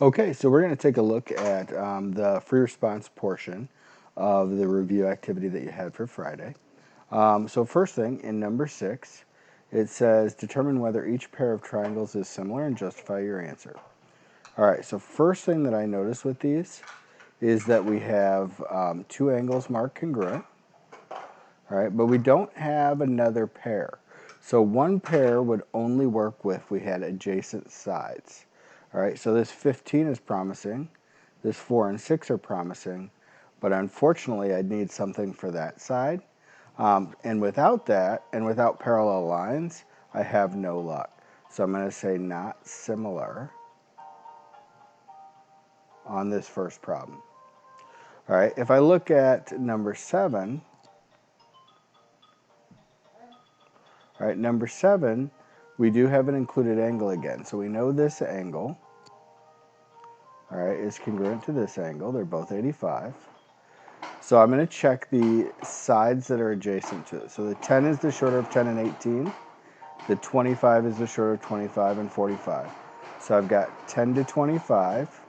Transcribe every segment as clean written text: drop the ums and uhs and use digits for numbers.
Okay, so we're going to take a look at the free response portion of the review activity that you had for Friday. So first thing, in number 6, it says determine whether each pair of triangles is similar and justify your answer. All right, so first thing that I notice with these is that we have two angles marked congruent, all right, but we don't have another pair. So one pair would only work if we had adjacent sides. All right, so this 15 is promising, this 4 and 6 are promising, but unfortunately I'd need something for that side. And without that, and without parallel lines, I have no luck. So I'm going to say not similar on this first problem. All right, if I look at number 7, all right, number 7, we do have an included angle again. So we know this angle, all right, is congruent to this angle. They're both 85. So I'm going to check the sides that are adjacent to it. So the 10 is the shorter of 10 and 18. The 25 is the shorter of 25 and 45. So I've got 10 to 25.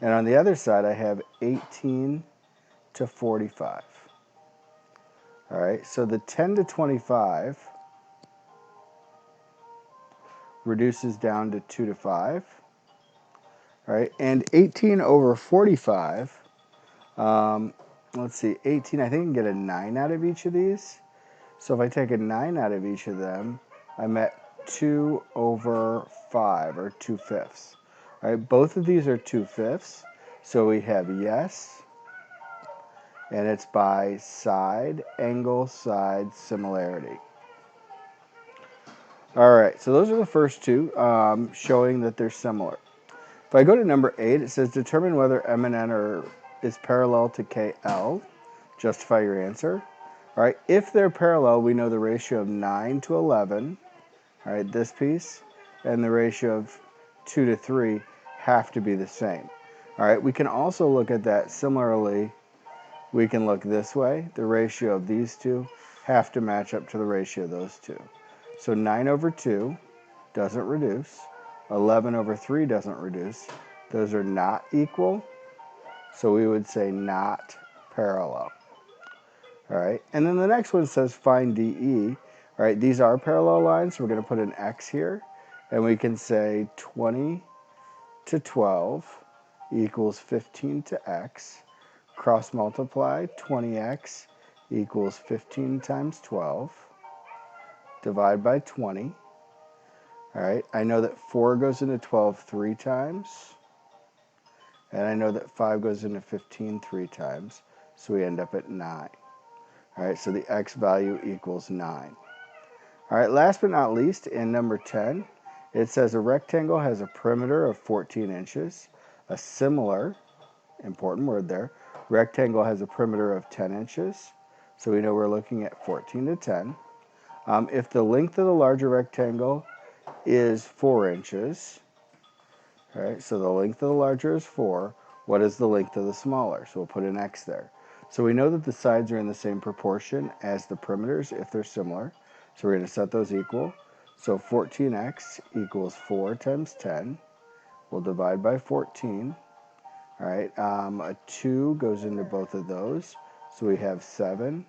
And on the other side, I have 18 to 45. All right, so the 10 to 25 reduces down to 2 to 5. All right, and 18 over 45, let's see, 18, I think I can get a 9 out of each of these. So if I take a 9 out of each of them, I'm at 2 over 5, or 2/5. All right, both of these are 2/5, so we have yes, and it's by side, angle, side, similarity. All right, so those are the first two, showing that they're similar. If I go to number 8, it says determine whether M and N is parallel to KL. Justify your answer. All right, if they're parallel, we know the ratio of 9 to 11, all right, this piece, and the ratio of 2 to 3 have to be the same. All right, we can also look at that similarly. We can look this way. The ratio of these two have to match up to the ratio of those two. So 9 over 2 doesn't reduce. 11 over 3 doesn't reduce. Those are not equal, so we would say not parallel. All right, and then the next one says find DE. All right, these are parallel lines, so we're going to put an X here, and we can say 20 to 12 equals 15 to X. Cross multiply, 20X equals 15 times 12. Divide by 20. All right, I know that 4 goes into 12 3 times, and I know that 5 goes into 15 3 times, so we end up at 9. All right, so the X value equals 9. All right, last but not least, in number 10, it says a rectangle has a perimeter of 14 inches. A similar, important word there, rectangle has a perimeter of 10 inches. So we know we're looking at 14 to 10. If the length of the larger rectangle is 4 inches, all right, so the length of the larger is 4, what is the length of the smaller? So we'll put an X there. So we know that the sides are in the same proportion as the perimeters if they're similar. So we're going to set those equal. So 14x equals 4 times 10. We'll divide by 14. All right, a 2 goes into both of those. So we have 7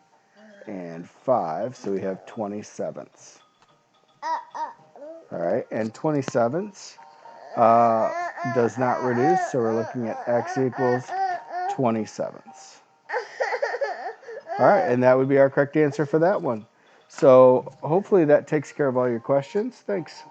and 5. So we have 27ths. All right, and 27ths does not reduce. So we're looking at x equals 27ths. All right, and that would be our correct answer for that one. So hopefully that takes care of all your questions. Thanks.